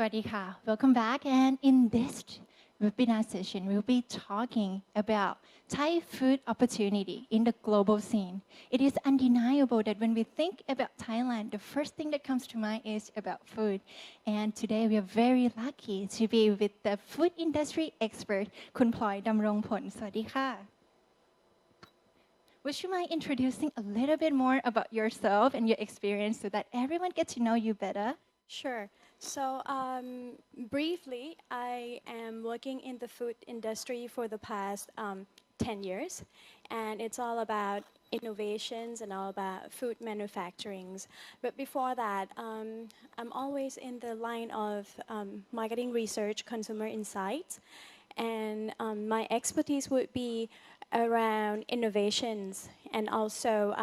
Sawadika. Welcome back. And in this webinar session, we'll be talking about Thai food opportunity in the global scene. It is undeniable that when we think about Thailand, the first thing that comes to mind is about food. And today we are very lucky to be with the food industry expert, Kun Ploy Dumrongpol. Sawadika. Would you mind introducing a little bit more about yourself and your experience so that everyone gets to know you better? Sure. So briefly, I am working in the food industry for the past 10 years, and it's all about innovations and all about food manufacturings. But before that, I'm always in the line of marketing research, consumer insights, and my expertise would be around innovations and also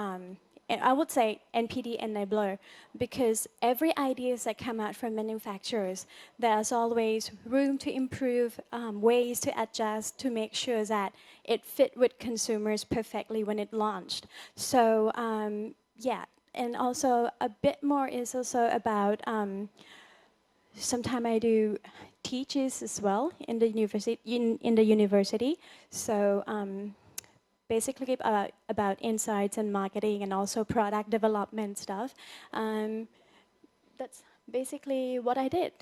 and I would say NPD enabler, because every ideas that come out from manufacturers, there's always room to improve, ways to adjust to make sure that it fit with consumers perfectly when it launched. So yeah, and also a bit more is also about, sometimes I do teaches as well in the university. So basically about insights and marketing and also product development stuff. That's basically what I did.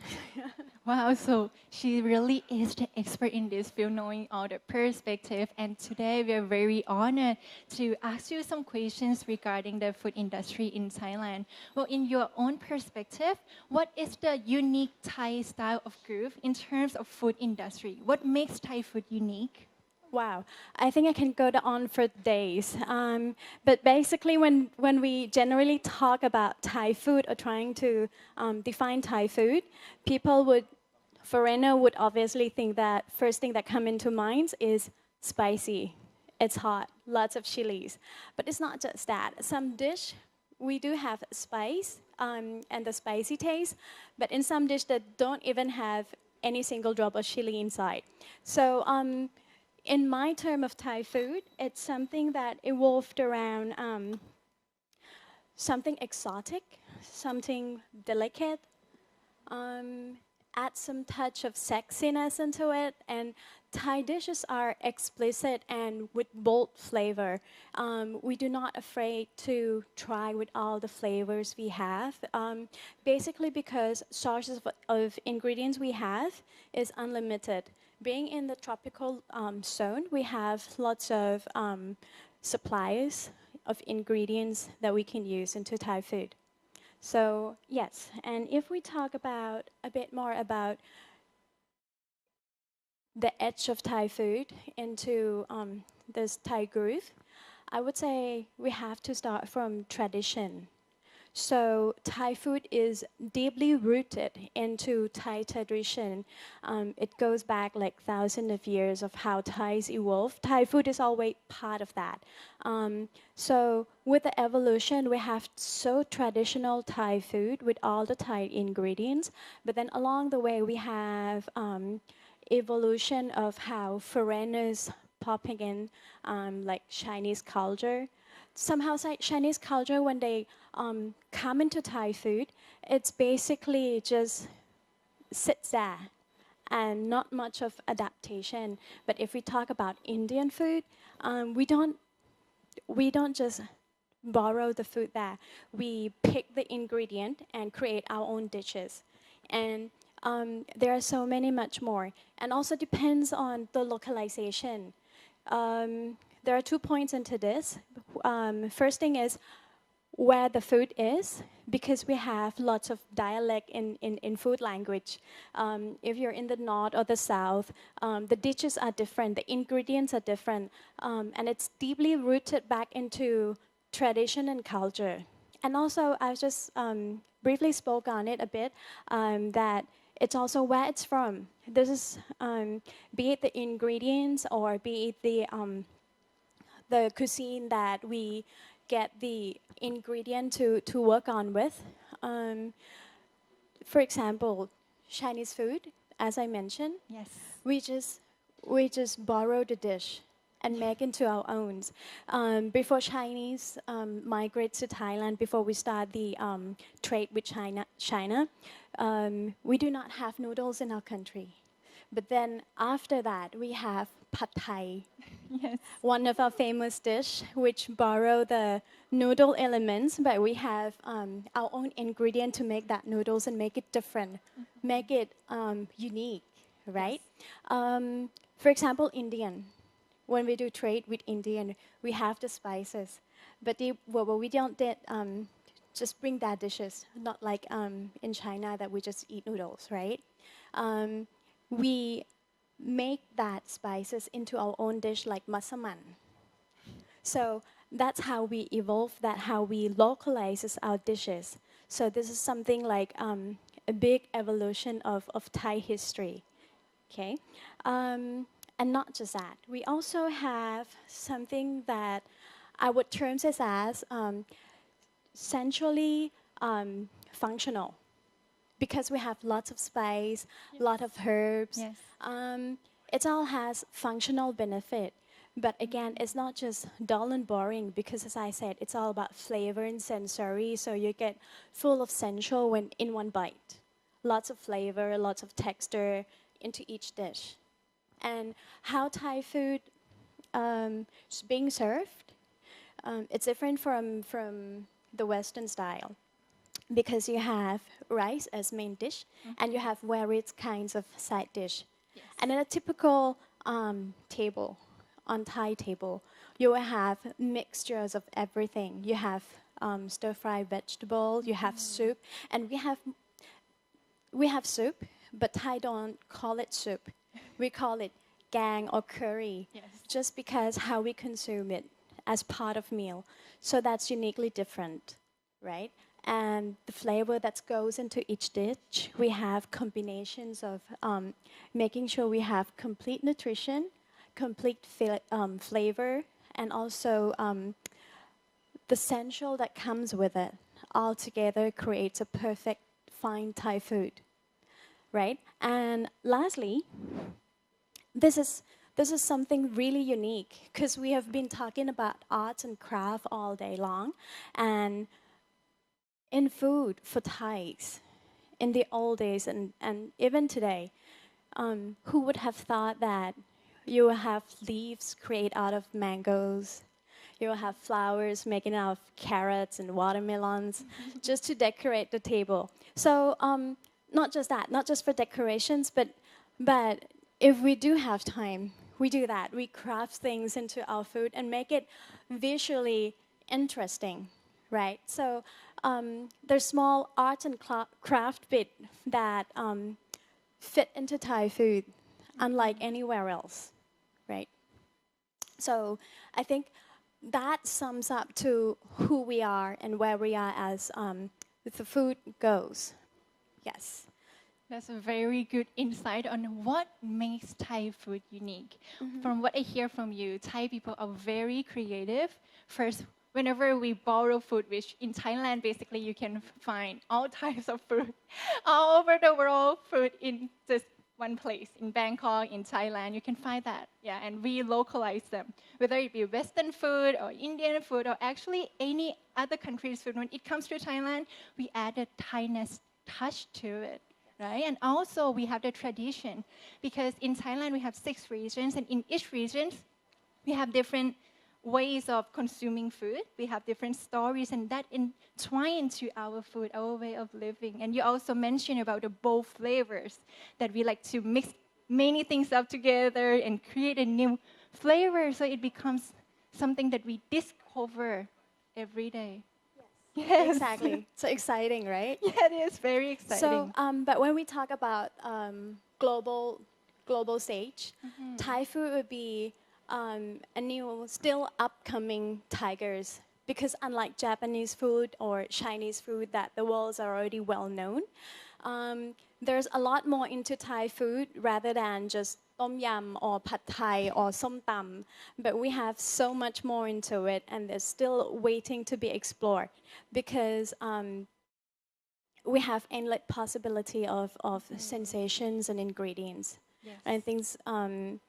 Wow, so she really is the expert in this field, knowing all the perspective. And today we are very honored to ask you some questions regarding the food industry in Thailand. Well, in your own perspective, what is the unique Thai style of groove in terms of food industry? What makes Thai food unique? Wow, I think I can go on for days. But basically, when we generally talk about Thai food or trying to define Thai food, foreigner would obviously think that first thing that come into minds is spicy. It's hot, lots of chilies. But it's not just that. Some dish, we do have spice and the spicy taste, but in some dish that don't even have any single drop of chili inside. So in my term of Thai food, it's something that evolved around something exotic, something delicate, add some touch of sexiness into it, and Thai dishes are explicit and with bold flavor. We do not afraid to try with all the flavors we have, basically because sources of ingredients we have is unlimited. Being in the tropical zone, we have lots of supplies of ingredients that we can use into Thai food. So yes, and if we talk about a bit more about the edge of Thai food into this Thai groove, I would say we have to start from tradition. So Thai food is deeply rooted into Thai tradition. It goes back like thousands of years of how Thais evolved. Thai food is always part of that. So with the evolution, we have so traditional Thai food with all the Thai ingredients. But then along the way, we have evolution of how foreigners popping in, like Chinese culture. Somehow Chinese culture, when they come into Thai food, it's basically just sits there and not much of adaptation. But if we talk about Indian food, we don't just borrow the food there. We pick the ingredient and create our own dishes. And there are so many much more. And also depends on the localization. There are 2 points into this. First thing is where the food is, because we have lots of dialect in food language. If you're in the north or the south, the dishes are different, the ingredients are different, and it's deeply rooted back into tradition and culture. And also, I just briefly spoke on it a bit, that it's also where it's from. This is, be it the ingredients or be it the cuisine that we get the ingredient to work on with. For example, Chinese food, as I mentioned, Yes. we just borrow the dish and make into our own. Before Chinese migrate to Thailand, before we start the trade with China, we do not have noodles in our country. But then after that, we have pad thai, Yes. one of our famous dish, which borrow the noodle elements, but we have our own ingredient to make that noodles and make it different, make it unique, right? For example, Indian. When we do trade with Indian, we have the spices, but we don't just bring that dishes, not like in China that we just eat noodles, right? We make that spices into our own dish like masaman. So that's how we evolve, that how we localize our dishes. So this is something like a big evolution of Thai history, okay? And not just that, we also have something that I would term this as centrally functional, because we have lots of spice, lot of herbs. Yes. It all has functional benefit. But again, it's not just dull and boring, because as I said, it's all about flavor and sensory. So you get full of sensual when in one bite. Lots of flavor, lots of texture into each dish. And how Thai food is being served, it's different from the Western style, because you have rice as main dish, and you have various kinds of side dish. Yes. And in a typical table, on Thai table, you will have mixtures of everything. You have stir-fried vegetable, you have soup, and we have soup, but Thai don't call it soup. We call it gang or curry, Yes. just because how we consume it as part of meal. So that's uniquely different, right? And the flavor that goes into each dish, we have combinations of making sure we have complete nutrition, complete flavor, and also the sensual that comes with it. All together creates a perfect, fine Thai food, right? And lastly, this is something really unique, because we have been talking about arts and craft all day long, and in food for Thais, in the old days and even today, who would have thought that you will have leaves created out of mangoes, you will have flowers making out of carrots and watermelons, just to decorate the table. So not just that, not just for decorations, but if we do have time, we do that. We craft things into our food and make it visually interesting, right? So there's small art and craft bit that fit into Thai food, unlike anywhere else, right? So I think that sums up to who we are and where we are as the food goes. Yes. That's a very good insight on what makes Thai food unique. From what I hear from you, Thai people are very creative. First, whenever we borrow food, which in Thailand, basically you can find all types of food, all over the world, food in just one place. In Bangkok, in Thailand, you can find that. Yeah, and we localize them. Whether it be Western food or Indian food or actually any other country's food, when it comes to Thailand, we add a Thainess touch to it. Right? And also we have the tradition, because in Thailand we have 6 regions, and in each region we have different ways of consuming food. We have different stories, and that entwine into our food, our way of living. And you also mentioned about the bold flavors, that we like to mix many things up together and create a new flavor, so it becomes something that we discover every day. Yes. Exactly. So exciting, right? Yeah, it is very exciting. So, but when we talk about global stage, Thai food would be a new, still upcoming tigers, because unlike Japanese food or Chinese food that the worlds are already well known, there's a lot more into Thai food rather than just tom yum or pad thai or som tam, but we have so much more into it, and they're still waiting to be explored, because we have endless possibility of sensations and ingredients. Yes. And I think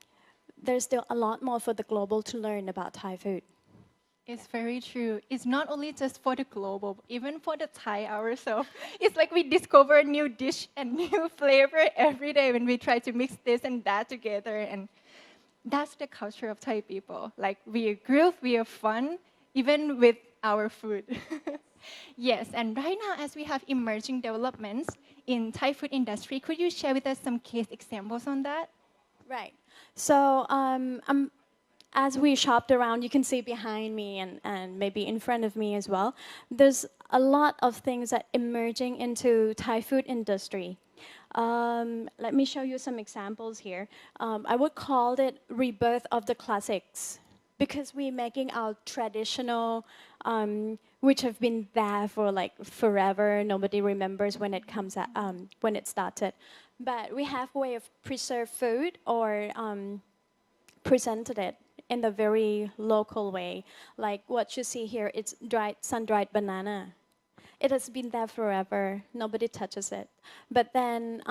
there's still a lot more for the global to learn about Thai food. It's very true. It's not only just for the global, even for the Thai ourselves. It's like we discover a new dish and new flavor every day when we try to mix this and that together. And that's the culture of Thai people. Like we are groove, we are fun, even with our food. Yes, and right now as we have emerging developments in Thai food industry, could you share with us some case examples on that? Right. So as we shopped around, you can see behind me and maybe in front of me as well, there's a lot of things that emerging into Thai food industry. Let me show you some examples here. I would call it rebirth of the classics because we're making our traditional, which have been there for like forever. Nobody remembers when it comes out, when it started. But we have a way of preserve food or presented it in a very local way. Like what you see here, it's dried, sun-dried banana. It has been there forever. Nobody touches it. But then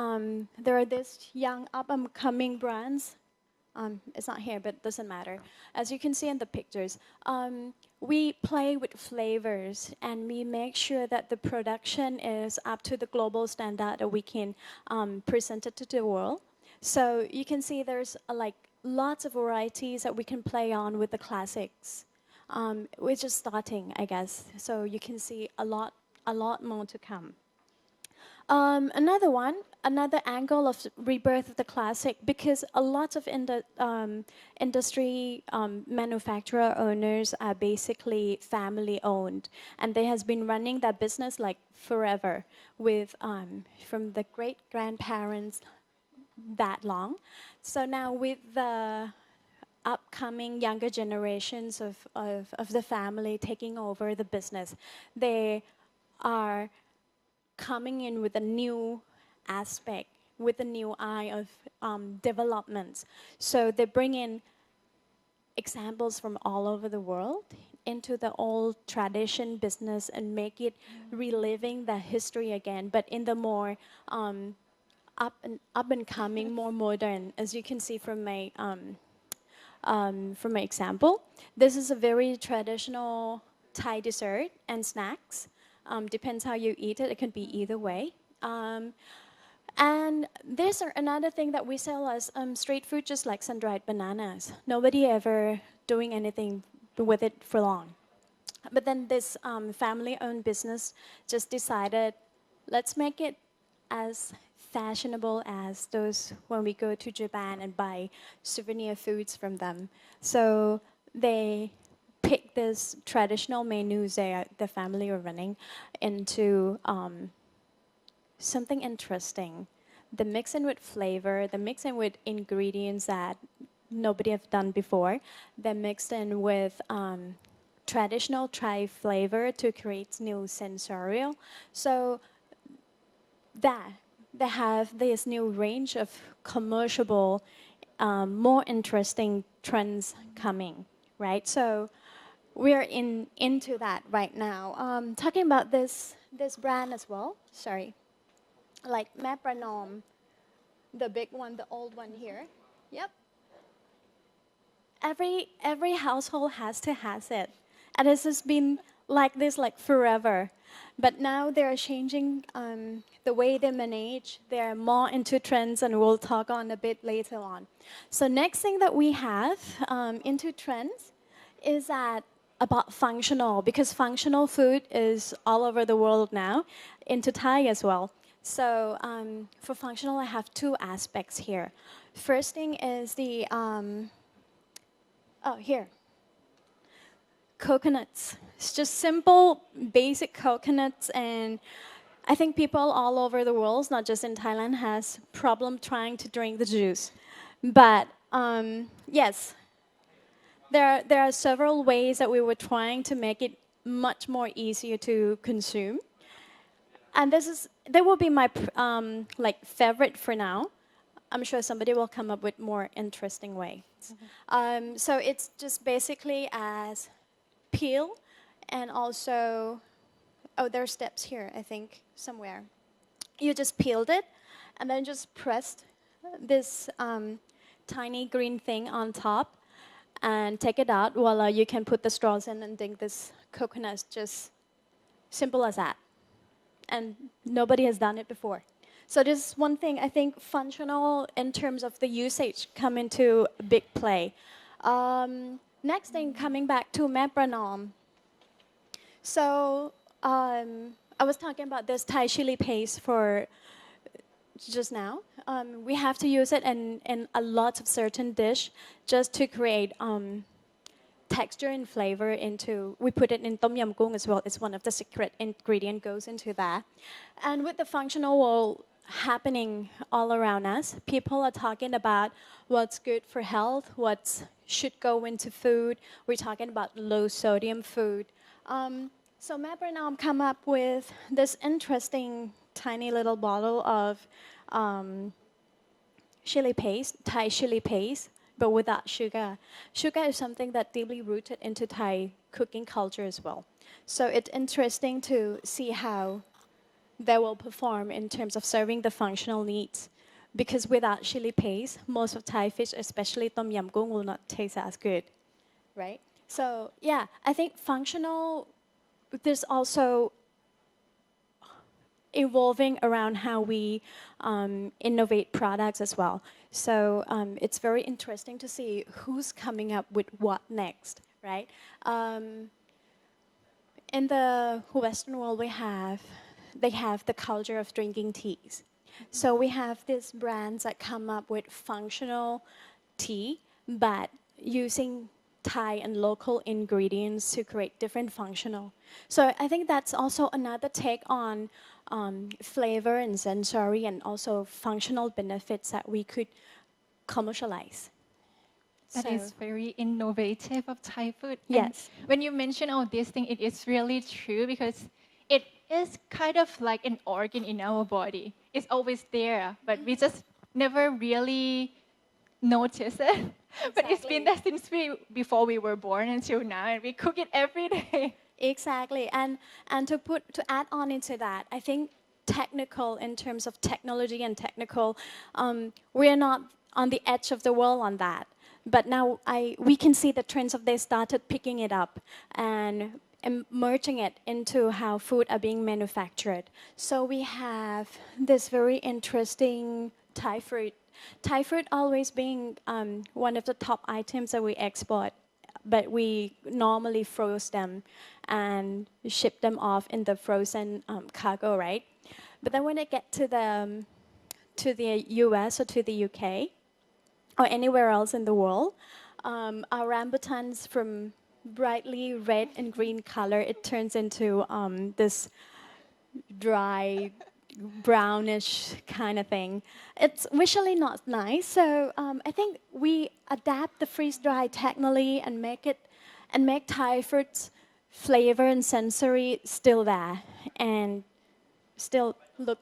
there are these young up-and-coming brands. It's not here, but it doesn't matter. As you can see in the pictures, we play with flavors and we make sure that the production is up to the global standard that we can present it to the world. So you can see there's like lots of varieties that we can play on with the classics. We're just starting, I guess. So you can see a lot more to come. Another angle of rebirth of the classic, because a lot of industry manufacturer owners are basically family owned, and they has been running that business like forever with from the great grandparents that long. So now with the upcoming younger generations of the family taking over the business, they are coming in with a new aspect, with a new eye of developments. So they bring in examples from all over the world into the old tradition business and make it reliving the history again, but in the more up and coming, more modern, as you can see from my example. This is a very traditional Thai dessert and snacks. Depends how you eat it. It can be either way. And there's another thing that we sell as street food, just like sun-dried bananas. Nobody ever doing anything with it for long. But then this family-owned business just decided, let's make it as fashionable as those when we go to Japan and buy souvenir foods from them. So they pick this traditional menus the family are running into something interesting. The mixing with flavor, the mixing with ingredients that nobody have done before. They mixed in with traditional Thai flavor to create new sensorial. So that they have this new range of commercial, more interesting trends coming, right? So we're into that right now. Talking about this brand as well. Sorry, like Mapranom, the big one, the old one here. Yep. Every household has it, and this has been like this like forever. But now they're changing the way they manage. They're more into trends, and we'll talk on a bit later on. So next thing that we have into trends is that about functional, because functional food is all over the world now, into Thai as well. So for functional, I have two aspects here. First thing is the here. Coconuts. It's just simple, basic coconuts, and I think people all over the world, not just in Thailand, has problem trying to drink the juice. But yes, there are several ways that we were trying to make it much more easier to consume, and that will be my like favorite for now. I'm sure somebody will come up with more interesting ways. So it's just basically as peel, and also, there are steps here, I think, somewhere. You just peeled it, and then just pressed this tiny green thing on top and take it out. Voila, you can put the straws in and drink this coconut. Just simple as that. And nobody has done it before. So this is one thing I think functional in terms of the usage come into big play. Next thing, coming back to Mepronom. So I was talking about this Thai chili paste for just now. We have to use it in a lot of certain dish just to create texture and flavor into, we put it in tom yum goong as well. It's one of the secret ingredient goes into that. And with the functional world happening all around us, people are talking about what's good for health, what should go into food. We're talking about low sodium food. So Maprenam come up with this interesting tiny little bottle of chili paste, Thai chili paste, but without sugar. Sugar is something that deeply rooted into Thai cooking culture as well. So it's interesting to see how they will perform in terms of serving the functional needs. Because without chili paste, most of Thai fish, especially tom yum goong, will not taste as good, right? So yeah, I think functional, there's also evolving around how we innovate products as well. So it's very interesting to see who's coming up with what next, right? In the Western world, they have the culture of drinking teas. So we have these brands that come up with functional tea, but using Thai and local ingredients to create different functional. So I think that's also another take on flavor and sensory and also functional benefits that we could commercialize. That is very innovative of Thai food. Yes. And when you mention all these things, it is really true because it is kind of like an organ in our body. It's always there, but we just never really notice it. But it's been there since before we were born until now, and we cook it every day. Exactly, and to add on into that, I think technical in terms of technology and technical, we are not on the edge of the world on that. But now we can see the trends of they started picking it up and merging it into how food are being manufactured. So we have this very interesting Thai fruit. Thai fruit always being one of the top items that we export, but we normally froze them and ship them off in the frozen cargo, right? But then when it get to the US or to the UK or anywhere else in the world, our rambutans from brightly red and green color, it turns into this dry, brownish kind of thing. It's visually not nice, so I think we adapt the freeze-dry technically and make Thai fruits flavor and sensory still there and still look,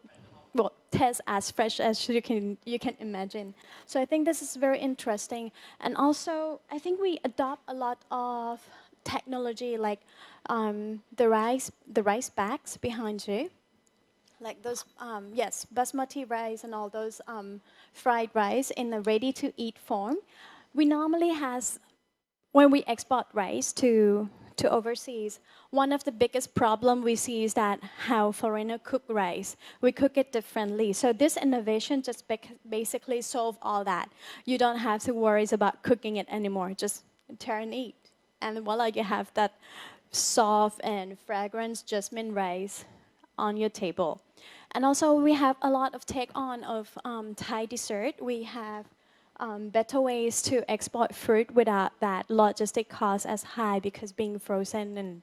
well, taste as fresh as you can imagine. So I think this is very interesting, and also I think we adopt a lot of technology like the rice bags behind you. Like those, yes, basmati rice and all those fried rice in a ready-to-eat form. We normally when we export rice to overseas, one of the biggest problem we see is that how foreigner cook rice. We cook it differently. So this innovation just basically solve all that. You don't have to worry about cooking it anymore. Just turn and eat. And voila, you have that soft and fragrant jasmine rice on your table. And also we have a lot of take on of Thai dessert. We have better ways to export fruit without that logistic cost as high because being frozen and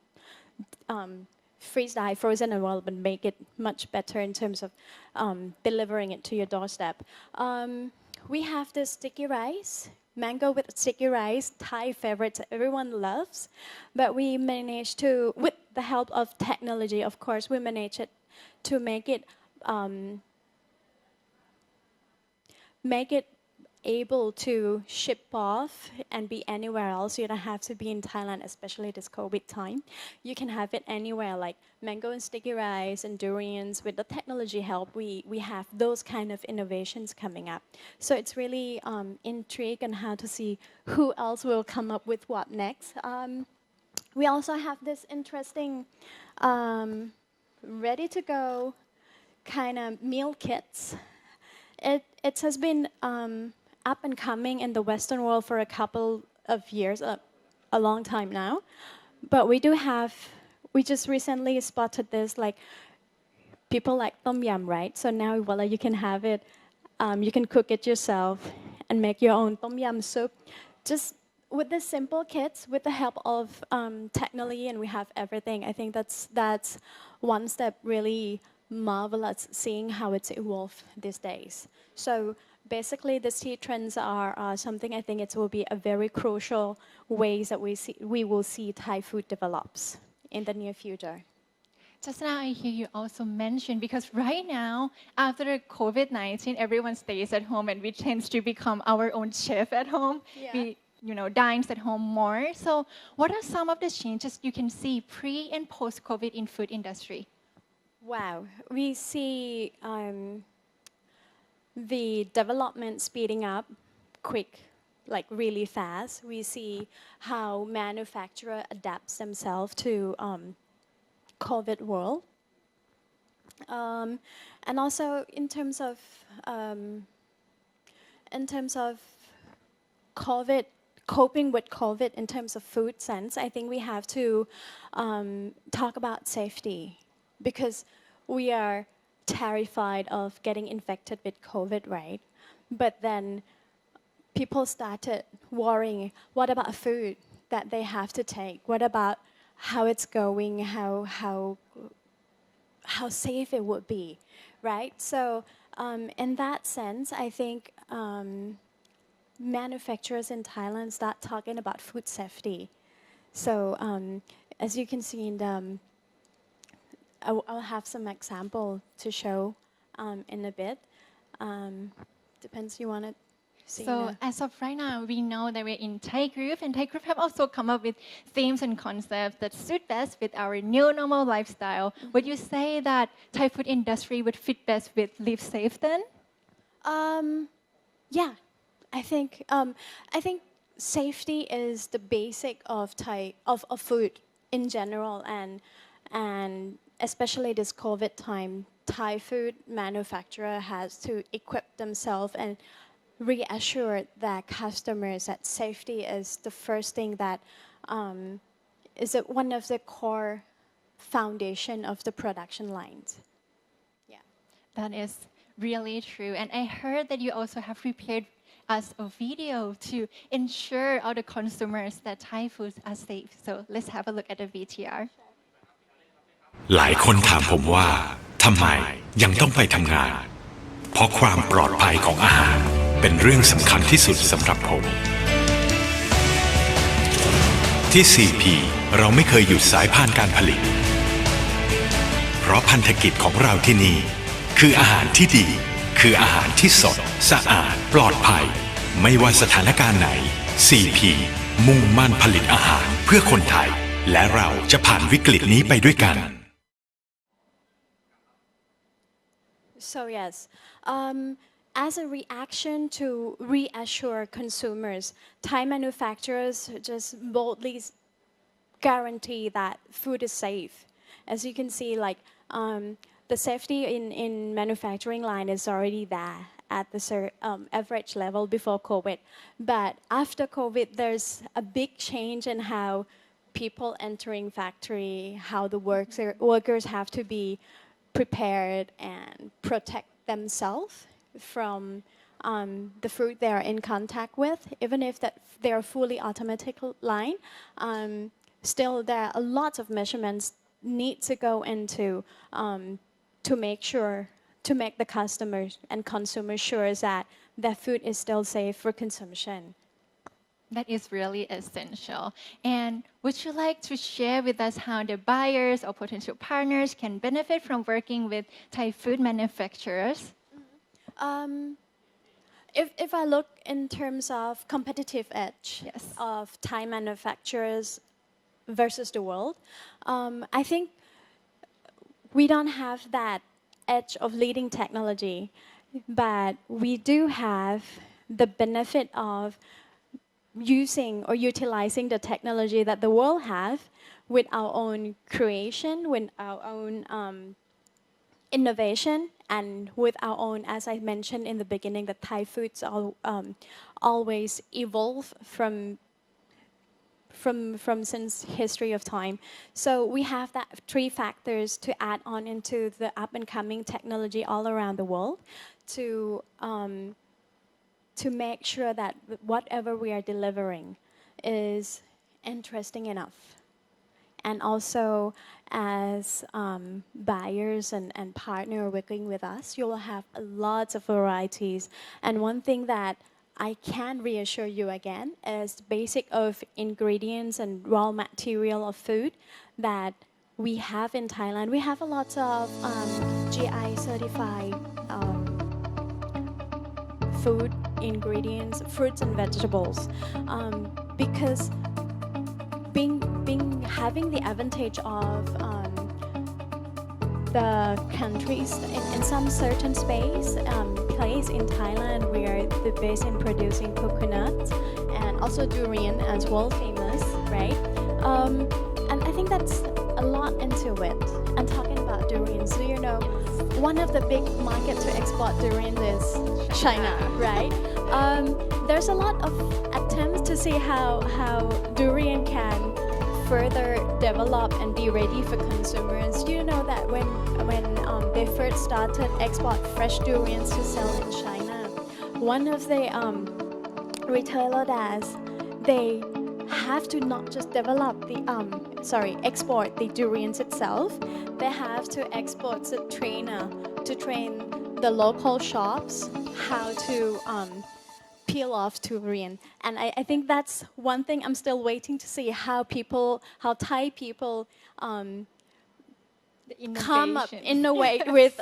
freeze-dry, frozen as well, but make it much better in terms of delivering it to your doorstep. We have this sticky rice, mango with sticky rice, Thai favorite that everyone loves, but we managed to, with the help of technology, of course, we managed make it able to ship off and be anywhere else. You don't have to be in Thailand, especially this COVID time. You can have it anywhere, like mango and sticky rice and durians. With the technology help, we have those kind of innovations coming up. So it's really intrigued on how to see who else will come up with what next. We also have this interesting, ready to go kind of meal kits. It has been up and coming in the Western world for a couple of years, a long time now. But we just recently spotted this, like people like tom yum, right? So now, voila, you can have it, you can cook it yourself and make your own tom yum soup. Just with the simple kits, with the help of technology, and we have everything. I think that's one step really marvelous, seeing how it's evolved these days. So basically, the tea trends are something I think it will be a very crucial ways that we will see Thai food develops in the near future. Just now, I hear you also mention, because right now, after COVID-19, everyone stays at home and we tend to become our own chef at home. Yeah. We, dines at home more. So what are some of the changes you can see pre and post-COVID in food industry? Wow, we see the development speeding up quick, like really fast. We see how manufacturer adapts themselves to COVID world. And also in terms of COVID, coping with COVID in terms of food sense, I think we have to talk about safety, because we are terrified of getting infected with COVID, right? But then people started worrying, what about food that they have to take? What about how it's going, how safe it would be, right? So in that sense, I think manufacturers in Thailand start talking about food safety. So as you can see in the, I'll have some example to show in a bit. Depends you want to see. So as of right now, we know that we're in THAIGROOVE, and THAIGROOVE have also come up with themes and concepts that suit best with our new normal lifestyle. Would you say that Thai food industry would fit best with Live Safe then? Yeah, I think safety is the basic of of food in general, and especially this COVID time, Thai food manufacturer has to equip themselves and reassure their customers that safety is the first thing that is one of the core foundation of the production lines. Yeah. That is really true. And I heard that you also have prepared us a video to ensure all the consumers that Thai foods are safe. So let's have a look at the VTR. หลายคนถามผมว่าทำไมยังต้องไปทำงานเพราะความปลอดภัยของอาหารเป็นเรื่องสำคัญที่สุดสำหรับผมที่ CP เราไม่เคยหยุดสายพานการผลิตเพราะพันธกิจของเราที่นี่คืออาหารที่ดีคืออาหารที่สดสะอาดปลอดภัยไม่ว่าสถานการณ์ไหน CP มุ่งมั่นผลิตอาหารเพื่อคนไทยและเราจะผ่านวิกฤตนี้ไปด้วยกัน So yes, as a reaction to reassure consumers, Thai manufacturers just boldly guarantee that food is safe. As you can see, like the safety in manufacturing line is already there at the average level before COVID. But after COVID, there's a big change in how people entering factory, how the workers have to be prepared and protect themselves from the food they are in contact with. Even if that they are fully automatic line, still there are a lot of measurements need to go into to make the customers and consumers sure that their food is still safe for consumption. That is really essential. And would you like to share with us how the buyers or potential partners can benefit from working with Thai food manufacturers? If I look in terms of competitive edge Yes. of Thai manufacturers versus the world, I think we don't have that edge of leading technology, but we do have the benefit of using or utilizing the technology that the world have with our own creation, with our own innovation, and with our own, as I mentioned in the beginning, that Thai foods always evolve from since history of time. So we have that three factors to add on into the up and coming technology all around the world to make sure that whatever we are delivering is interesting enough. And also, as buyers and partner working with us, you will have lots of varieties. And one thing that I can reassure you again is the basic of ingredients and raw material of food that we have in Thailand. We have a lot of GI certified food ingredients, fruits and vegetables, because having the advantage of the countries in some certain place in Thailand, we are the best in producing coconut and also durian as well famous, right? And I think that's a lot into it. And talking about durians, do you know one of the big markets to export durian is China, right? There's a lot of attempts to see how durian can further develop and be ready for consumers. Do you know that when they first started export fresh durians to sell in China, one of the retailer as they have to not just develop the export the durians itself, they have to export a trainer to train the local shops how to peel off durian. And I think that's one thing I'm still waiting to see how Thai people innovate with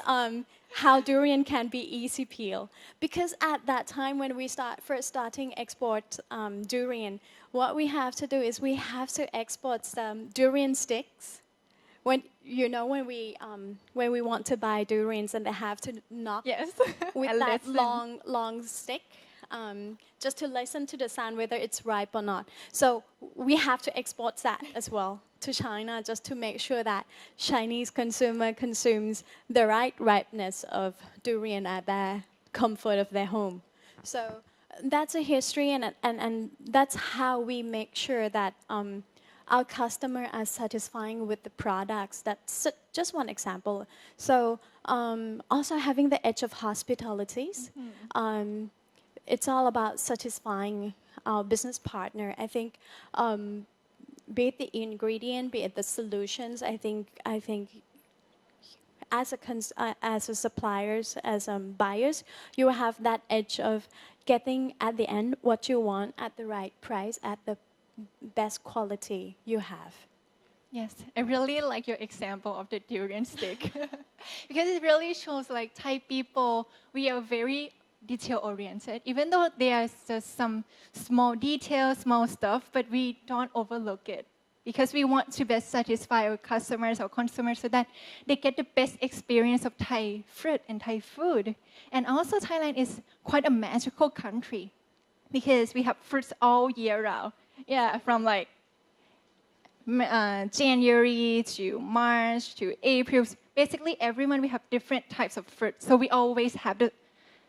how durian can be easy peel. Because at that time when we first starting export durian, what we have to do is we have to export some durian sticks. When we want to buy durians and they have to knock with that long stick. Just to listen to the sound whether it's ripe or not. So we have to export that as well to China just to make sure that Chinese consumer consumes the right ripeness of durian at their comfort of their home. So that's a history and that's how we make sure that our customer are satisfying with the products. That's just one example. So also having the edge of hospitalities. It's all about satisfying our business partner. I think, be it the ingredient, be it the solutions. I think as a suppliers, as buyers, you have that edge of getting at the end what you want at the right price, at the best quality you have. Yes, I really like your example of the durian stick because it really shows like Thai people, we are very detail-oriented, even though there's just some small details, small stuff, but we don't overlook it because we want to best satisfy our customers or consumers so that they get the best experience of Thai fruit and Thai food. And also Thailand is quite a magical country because we have fruits all year round. Yeah, from like January to March to April. Basically every month we have different types of fruits. So we always have the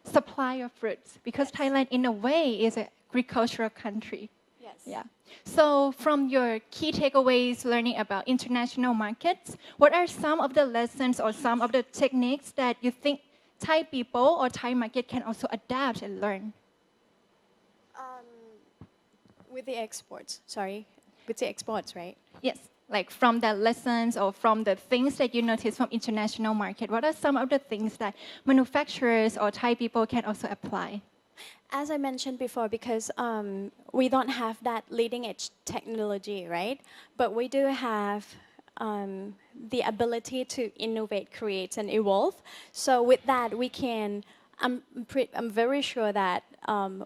supply of fruits because Thailand in a way is an agricultural country. Yes. Yeah. So from your key takeaways learning about international markets, what are some of the lessons or some of the techniques that you think Thai people or Thai market can also adapt and learn? With the exports, right? Yes. Like from the lessons or from the things that you notice from international market, what are some of the things that manufacturers or Thai people can also apply? As I mentioned before, because we don't have that leading edge technology, right? But we do have the ability to innovate, create, and evolve. So with that, we can. I'm very sure that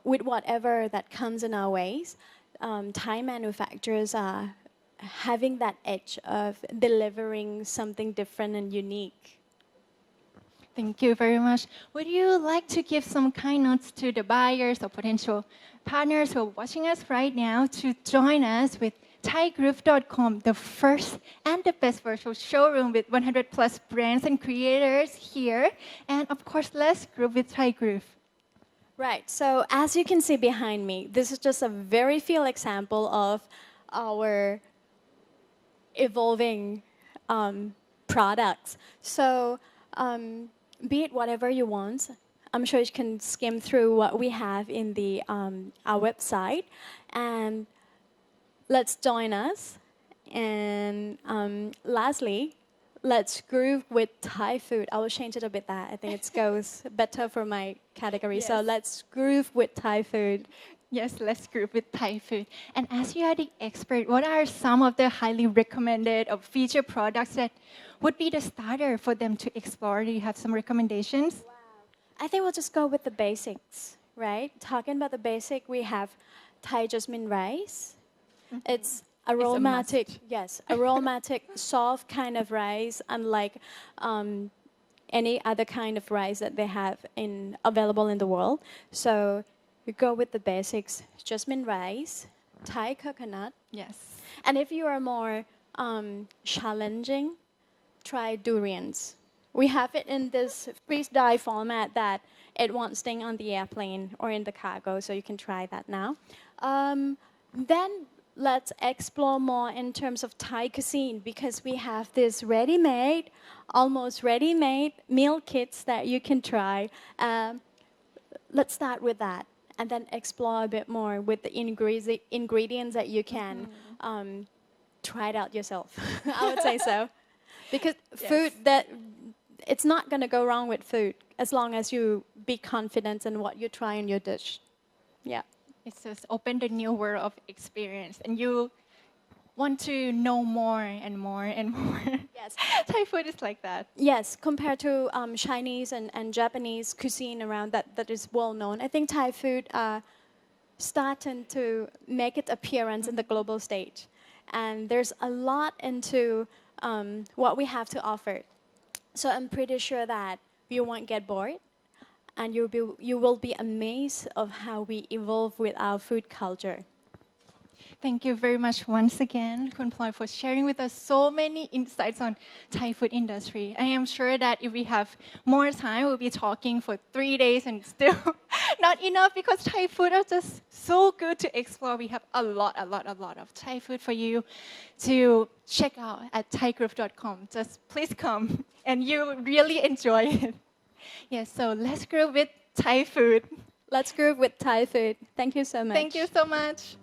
with whatever that comes in our ways, Thai manufacturers are having that edge of delivering something different and unique. Thank you very much. Would you like to give some kind notes to the buyers or potential partners who are watching us right now to join us with THAIGROOVE.com, the first and the best virtual showroom with 100 plus brands and creators here. And of course, let's groove with THAIGROOVE. Right, so as you can see behind me, this is just a very few example of our evolving products. So be it whatever you want, I'm sure you can skim through what we have in the our website, and let's join us. And lastly, let's groove with Thai food. I will change it a bit that I think it goes better for my category. Yes. So let's groove with Thai food. Yes, let's group with Thai food. And as you are the expert, what are some of the highly recommended or featured products that would be the starter for them to explore? Do you have some recommendations? I think we'll just go with the basics, right? Talking about the basic, we have Thai jasmine rice. It's aromatic, yes, aromatic, soft kind of rice, unlike any other kind of rice that they have available in the world. So we go with the basics: jasmine rice, Thai coconut. Yes. And if you are more challenging, try durians. We have it in this freeze-dry format that it won't sting on the airplane or in the cargo, so you can try that now. Then let's explore more in terms of Thai cuisine, because we have this ready-made, almost ready-made meal kits that you can try. Let's start with that, and then explore a bit more with the ingredients that you can try it out yourself. I would say so. Because food, it's not going to go wrong with food as long as you be confident in what you try in your dish. Yeah. It's just open the new world of experience, and you want to know more and more and more. Yes. Thai food is like that. Yes, compared to Chinese and Japanese cuisine around that is well known. I think Thai food starting to make its appearance in the global stage. And there's a lot into what we have to offer. So I'm pretty sure that you won't get bored, and you will be amazed of how we evolve with our food culture. Thank you very much once again, Kun Ploy, for sharing with us so many insights on Thai food industry. I am sure that if we have more time, we'll be talking for 3 days and still not enough, because Thai food are just so good to explore. We have a lot of Thai food for you to check out at THAIGROOVE.com. Just please come and you really enjoy it. Yes, so let's groove with Thai food. Let's groove with Thai food. Thank you so much. Thank you so much.